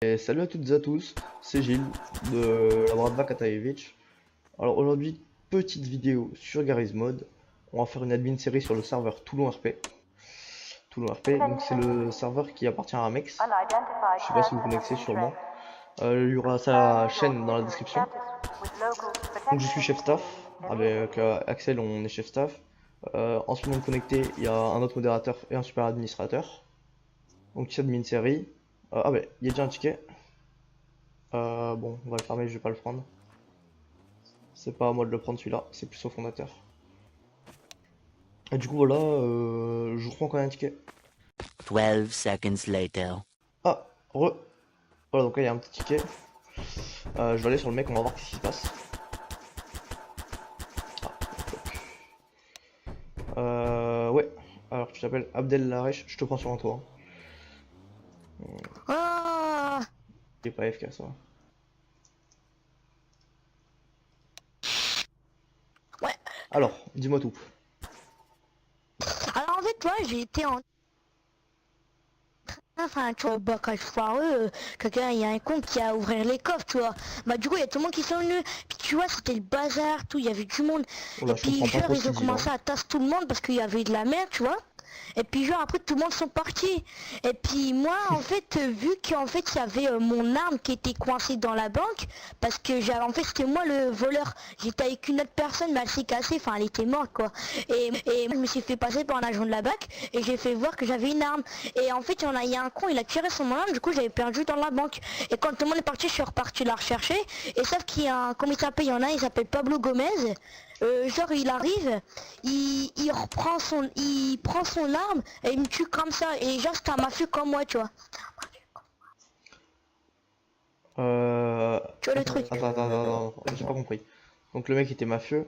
Et salut à toutes et à tous, c'est Gilles de la Bratva Katajevic. Alors aujourd'hui, petite vidéo sur Garry's Mod. On va faire une admin série sur le serveur Toulon RP. Toulon RP, donc c'est le serveur qui appartient à Amex. Je sais pas si vous connaissez sûrement. Il y aura sa chaîne dans la description. Donc je suis chef staff, avec Axel on est chef staff. En ce moment connecté, il y a un autre modérateur et un super administrateur. Donc c'est admin série. Ah bah, il y a déjà un ticket. Bon, on va le fermer, je vais pas le prendre. C'est pas à moi de le prendre celui-là, c'est plus au fondateur. Et du coup, voilà, je vous reprends quand même un ticket. 12 seconds later. Ah, voilà, donc là, il y a un petit ticket. Je vais aller sur le mec, on va voir ce qui se passe. Ouais. Alors, tu t'appelles Abdel Laresh, je te prends sur un toit. Oh T'es pas FK, ça va. Ouais. Alors, dis-moi tout. Alors en fait, toi, j'ai été en... Enfin, tu vois, bah, quand je foireux, quelqu'un, il y a un con qui a ouvert les coffres, tu vois. Bah, du coup, il y a tout le monde qui sont venus. Puis, tu vois, c'était le bazar, tout, il y avait du monde. Oh là, Et je puis, comprends pas genre, trop ce ils ont qu'il dit là. commencé à tasser tout le monde parce qu'il y avait de la merde, tu vois. Et puis, genre, après, tout le monde sont partis. Et puis, moi, en fait, vu qu'en fait, il y avait mon arme qui était coincée dans la banque, parce que j'avais, en fait, c'était moi le voleur. J'étais avec une autre personne, mais elle s'est cassée, enfin, elle était morte, quoi. Et je me suis fait passer par un agent de la BAC, et j'ai fait voir que j'avais une arme. Et en fait, il y a un con, il a tiré sur mon arme, du coup, j'avais perdu dans la banque. Et quand tout le monde est parti, je suis reparti la rechercher. Et sauf qu'il y a un, comment il s'appelle, il y en a, il s'appelle Pablo Gomez. Genre il arrive, il prend son arme et il me tue comme ça et genre c'est un mafieux comme moi, tu vois. Tu vois le truc. Attends, j'ai pas compris. Donc le mec était mafieux.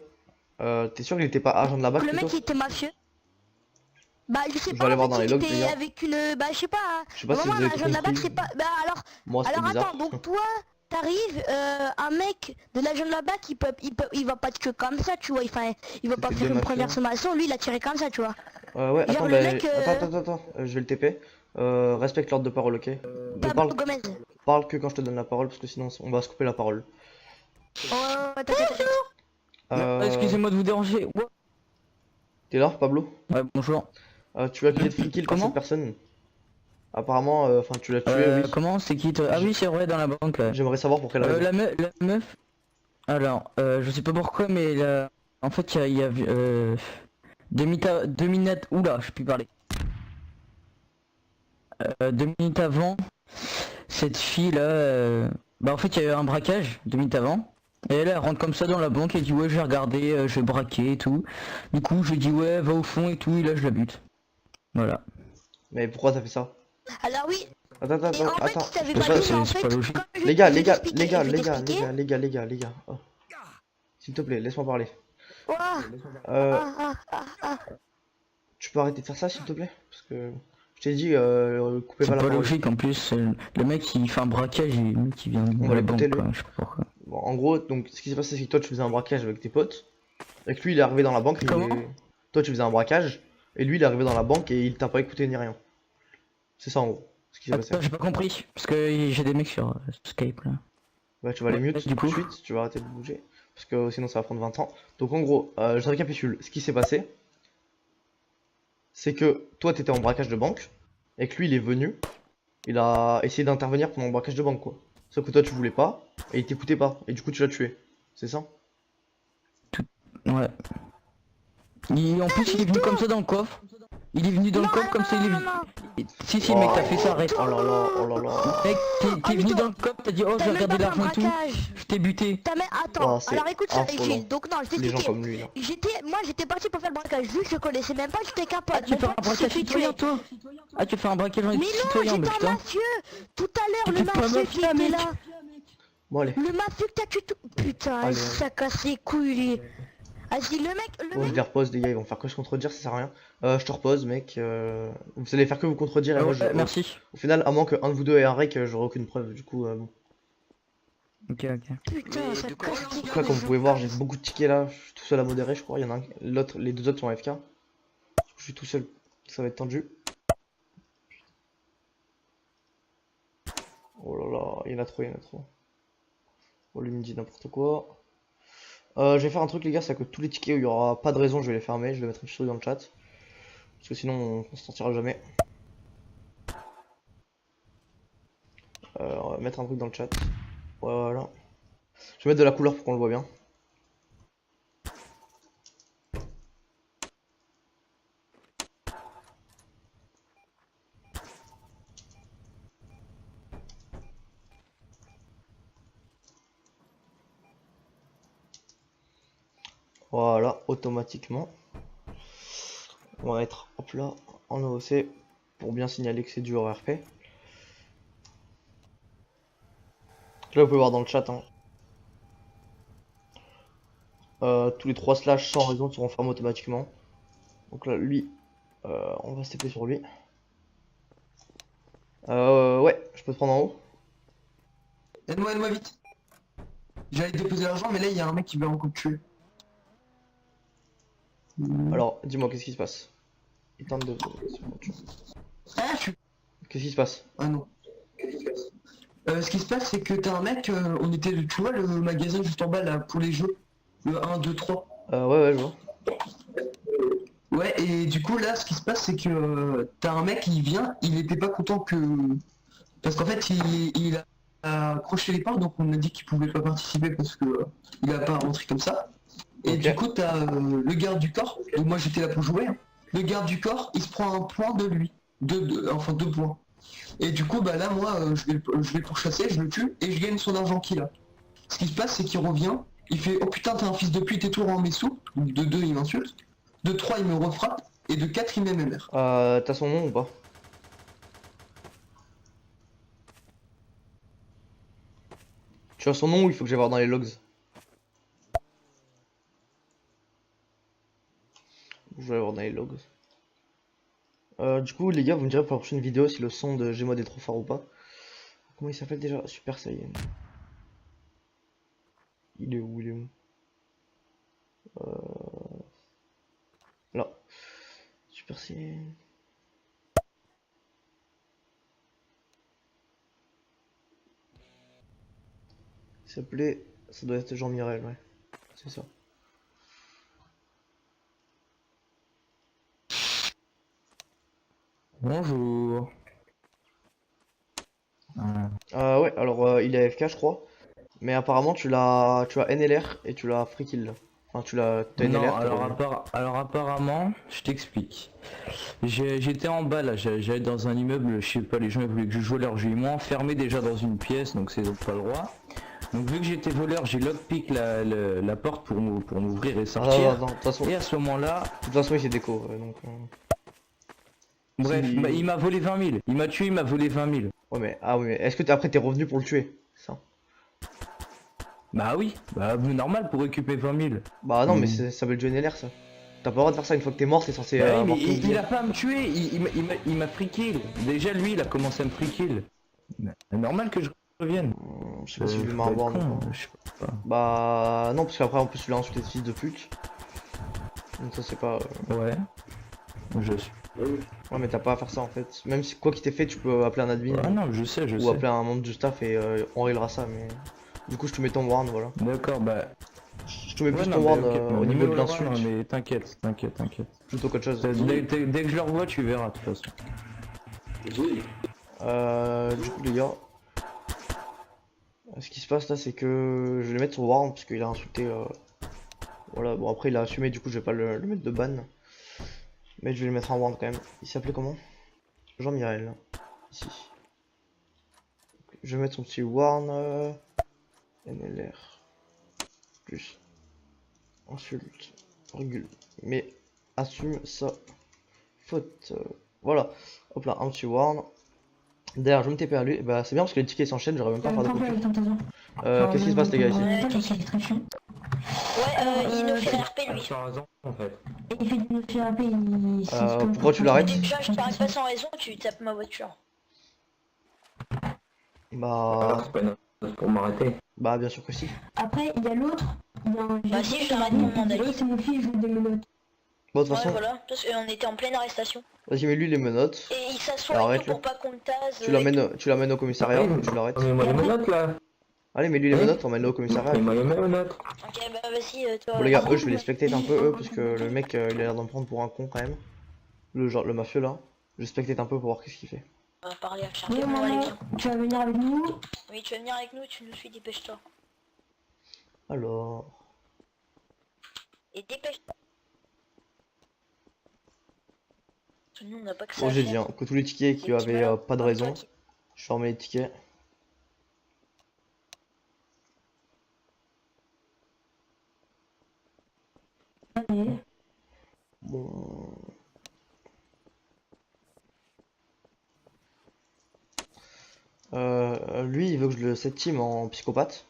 T'es sûr qu'il était pas agent de la BAC Le plutôt? mec il était mafieux. Bah je sais Je vais pas, aller en voir dans fait les il logs, les était gars. avec une, bah je sais pas, hein. Je sais pas si Vraiment vous un avez tout agent de la BAC compris. c'est pas, bah Moi, c'était alors bizarre. attends, donc toi t'arrives, un mec de l'agent de la BAC il va pas te tuer comme ça, tu vois, il va pas C'était deux faire une mafieux. première sommation, lui il a tiré comme ça, tu vois. Ouais, Genre attends, le ben, mec, attends, je vais le TP. Respecte l'ordre de parole, ok? Ne Pablo parle, Gomez. parle que quand je te donne la parole, parce que sinon on va se couper la parole. Oh, t'inquiète. Euh, Excusez-moi de vous déranger. Ouais, T'es là, Pablo? bonjour. Tu as accusé de free kill par cette Comment personne. Apparemment, enfin, tu l'as tué, oui. Comment c'est qui toi? Ah J- oui, c'est vrai, dans la banque. J'aimerais savoir pour quelle raison. La meuf. Alors, je sais pas pourquoi, mais en fait, il y a 2 minutes. Oula, je peux plus parler. 2 minutes avant, cette fille là, bah en fait, il y a eu un braquage 2 minutes avant. Et elle rentre comme ça dans la banque et dit ouais, je vais regarder, je vais braquer et tout. Du coup, je dis ouais, va au fond et tout, et là je la bute. Voilà. Mais pourquoi t'as fait ça? Alors oui, et en fait, Attends, si t'avais je te pas Ça, dit, passe. mais en c'est fait, pas logique. comme Les gars, je vais t'expliquer, les gars. Oh. S'il te plaît, laisse-moi parler. Ouah, Euh, ah. Tu peux arrêter de faire ça, s'il te plaît? Parce que je t'ai dit, coupez C'est pas la pas parole. logique en plus, le mec il fait un braquage et le mec il vient On dans va la l'écouter, banque lui. quoi, je sais pas pourquoi. Bon, en gros, donc, ce qui s'est passé, c'est que toi, tu faisais un braquage avec tes potes. Et que lui, il est arrivé dans la banque Comment? et... Toi, tu faisais un braquage. Et lui, il est arrivé dans la banque et il t'a pas écouté ni rien. C'est ça, en gros, ce qui s'est passé. Attends, j'ai pas compris, parce que j'ai des mecs sur Skype là. Bah, tu vas les Ouais, mute du tout de coup. suite. Tu vas arrêter de bouger. Parce que sinon, ça va prendre 20 ans. Donc, en gros, je récapitule. Ce qui s'est passé, c'est que toi, t'étais en braquage de banque. Et que lui, il est venu. Il a essayé d'intervenir pendant le braquage de banque, quoi. Sauf que toi, tu voulais pas. Et il t'écoutait pas. Et du coup, tu l'as tué. C'est ça? Ouais. En plus il est venu comme ça dans le coffre. Il est venu dans le coffre comme ça, il est venu. Si mec, t'as fait ça, arrête. Oh là là, oh là là. Mec, t'es venu dans le coffre, t'as dit oh je T'as vais même regarder pas fait un l'argent et tout. braquage. Je t'ai buté. T'as même, attends, Oh, c'est alors écoute ça, affolant. Gilles, donc non, je Les gens t'explique. comme lui, là. Moi j'étais parti pour faire le braquage, vu que je connaissais même pas, j'étais capable. Tu fais un braquage citoyen toi? Ah tu fais un braquage Mais non, citoyen, mais j'étais un putain. mafieux. Tout à l'heure, le T'étais pas mafieux qui mafieux, était mec. là. Bon, allez. Le mafieux que t'as tué tout. Putain, Allez, ça casse les couilles, lui. Vas-y, le mec, Bon, je les repose, les gars, ils vont faire que se contredire, ça sert à rien. Je te repose, mec. Vous allez faire que vous contredire et moi, Ouais, merci. au final, à moins que un de vous deux ait un rec, j'aurai aucune preuve. Du coup, bon. Ok. putain, ça casse les Après, couilles. comme vous pouvez voir, j'ai beaucoup de tickets là. Je suis tout seul à modérer, je crois. Il y en a un, l'autre, les deux autres sont AFK. Je suis tout seul, ça va être tendu. Oh là là, il y en a trop, il y en a trop. Oh, lui me dit n'importe quoi. Je vais faire un truc les gars, c'est que tous les tickets où il y aura pas de raison, je vais les fermer, je vais mettre une story dans le chat. Parce que sinon on se sortira jamais. On va mettre un truc dans le chat. Voilà. Je vais mettre de la couleur pour qu'on le voit bien. Voilà, automatiquement. On va mettre hop là en OOC pour bien signaler que c'est du RP. Là vous pouvez voir dans le chat hein. Tous les 3 slash sans raison seront fermés automatiquement. Donc là lui on va se taper sur lui. Ouais, je peux te prendre en haut. Aide-moi vite. J'allais déposer l'argent, mais là il y a un mec qui veut encore me tuer. Alors dis-moi qu'est-ce qui se passe. Il tente de... Ah, je suis... Qu'est-ce qui se passe? Ah non. Ce qui se passe, c'est que t'as un mec, on était, tu vois, le magasin juste en bas là pour les jeux. Le 1, 2, 3. Ouais, je vois. Ouais, et du coup, là, ce qui se passe, c'est que t'as un mec, il vient, il était pas content que. Parce qu'en fait, il a accroché les portes, donc on a dit qu'il pouvait pas participer parce que il a pas rentré comme ça. Et Ok. du coup, t'as le garde du corps, donc moi j'étais là pour jouer. Hein. Le garde du corps, il se prend un point de lui. Enfin, 2 points. Et du coup, bah là, moi, je vais pourchasser, je le tue, et je gagne son argent qu'il a. Ce qui se passe, c'est qu'il revient, il fait « Oh putain, t'es un fils de pute et tout, rends mes sous ». De 2, il m'insulte. De 3, il me refrappe. Et de 4, il m'MMR. T'as son nom ou pas? Tu as son nom ou il faut que j'aille voir dans les logs? Je vais aller voir dans les logs. Du coup les gars vous me direz pour la prochaine vidéo si le son de Gmod est trop fort ou pas. Comment il s'appelle déjà? Super Saiyan. Il est où? Il est où? Là. Super Saiyan. Il s'appelait... Ça doit être Jean Mirel, ouais. C'est ça. Bonjour. Ouais, alors il est AFK je crois. Mais apparemment tu as NLR et tu l'as free kill. Enfin t'as Non, NLR, alors apparemment, je t'explique. J'étais en bas là, j'allais dans un immeuble, je sais pas, les gens ils voulaient que je joue leur jeu, ils m'ont enfermé déjà dans une pièce, donc c'est donc pas le droit. Donc vu que j'étais voleur, j'ai lockpick la porte pour m'ouvrir et sortir. de toute façon, Et à ce moment-là, il s'est déco, donc... bref, Si- bah, il m'a volé 20 000. Il m'a tué, il m'a volé 20 000. Ouais mais, ah oui mais est-ce que après t'es revenu pour le tuer? Ça. Bah oui, bah normal pour récupérer 20 000. Bah non mais ça s'appelle du NLR ça. T'as pas le droit de faire ça une fois que t'es mort, t'es censé Bah oui, avoir mais tout il oublié. a pas à me tuer, il m'a free kill. Déjà lui, il a commencé à me free kill. C'est normal que je revienne. Je sais pas si je lui mets un Faut être warn ou con, pas. je sais pas. Bah non parce qu'après en plus tu l'as insulté de fils de pute. Donc ça c'est pas... Ouais. Je suis. Ouais mais t'as pas à faire ça en fait. Même si quoi qu'il t'ait fait tu peux appeler un admin Ah non, je sais. ou appeler un membre du staff et on réglera ça mais... Du coup je te mets ton warn voilà. D'accord, bah. Je te mets plus Ouais, ton non, warn mais ok, au niveau de ouais, l'insulte non, mais t'inquiète. plutôt qu'autre chose. Dès que je le revois, tu verras de toute façon. Du coup les gars, ce qui se passe là c'est que je vais le mettre sur warn parce qu'il a insulté voilà bon après il a assumé du coup je vais pas le mettre de ban. Mais je vais le mettre en warn quand même. Il s'appelait comment? Jean Mirel. Ici. Je vais mettre son petit warn NLR plus insulte virgule mais assume sa faute. Voilà. Hop là un petit warn. D'ailleurs je vais me TP à lui, bah c'est bien parce que les tickets s'enchaînent, j'aurais même pas à faire de coupure. Qu'est-ce qui se passe les gars ici? Il nous fait RP lui. Tu as raison en fait. Il fait du RP, Pourquoi tu l'arrêtes? Déjà je t'arrête pas sans raison, tu tapes ma voiture. Bah... c'est pas une raison pour m'arrêter. Bah bien sûr que si. Après, il y a l'autre. Bah si, je t'arrête pour demander. C'est mon fils, je veux des menottes. Bon, de toute Ouais, façon, voilà, parce qu'on était en pleine arrestation. vas-y, mets lui les menottes. Et il s'assoit Alors, et tout arrête-le. pour pas qu'on le tase. Tu l'amènes au commissariat ou tu l'arrêtes. Mais moi les menottes là. Allez, mets lui les Oui. menottes, emmène-le au commissariat. Mais moi les menottes. Ok, bah vas-y, toi. Bon les gars, eux je vais les spectate un peu eux parce que le mec il a l'air d'en prendre pour un con quand même. Le mafieux là. Je spectate un peu pour voir qu'est-ce qu'il fait. On va parler à Oui, Charles. maman, tu vas venir avec nous? Oui, tu vas venir avec nous, tu nous suis, dépêche-toi. Alors. Et dépêche-toi. Parce que nous, on n'a pas que ça. Bon à j'ai faire. dit hein, que tous les tickets qui Des petits avaient malins pas de comme raison. toi qui- Je fermais les tickets. Bon. Lui il veut que je le set team en psychopathe.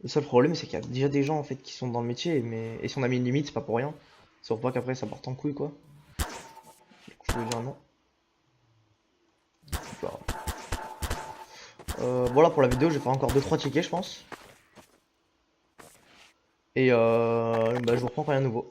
Le seul problème c'est qu'il y a déjà des gens en fait qui sont dans le métier mais et si on a mis une limite c'est pas pour rien. C'est pour pas qu'après ça parte en couille quoi. Du coup je vais dire non. Voilà. Voilà pour la vidéo, je vais faire encore 2-3 tickets je pense. Et bah, je vous reprends quand il y a un nouveau.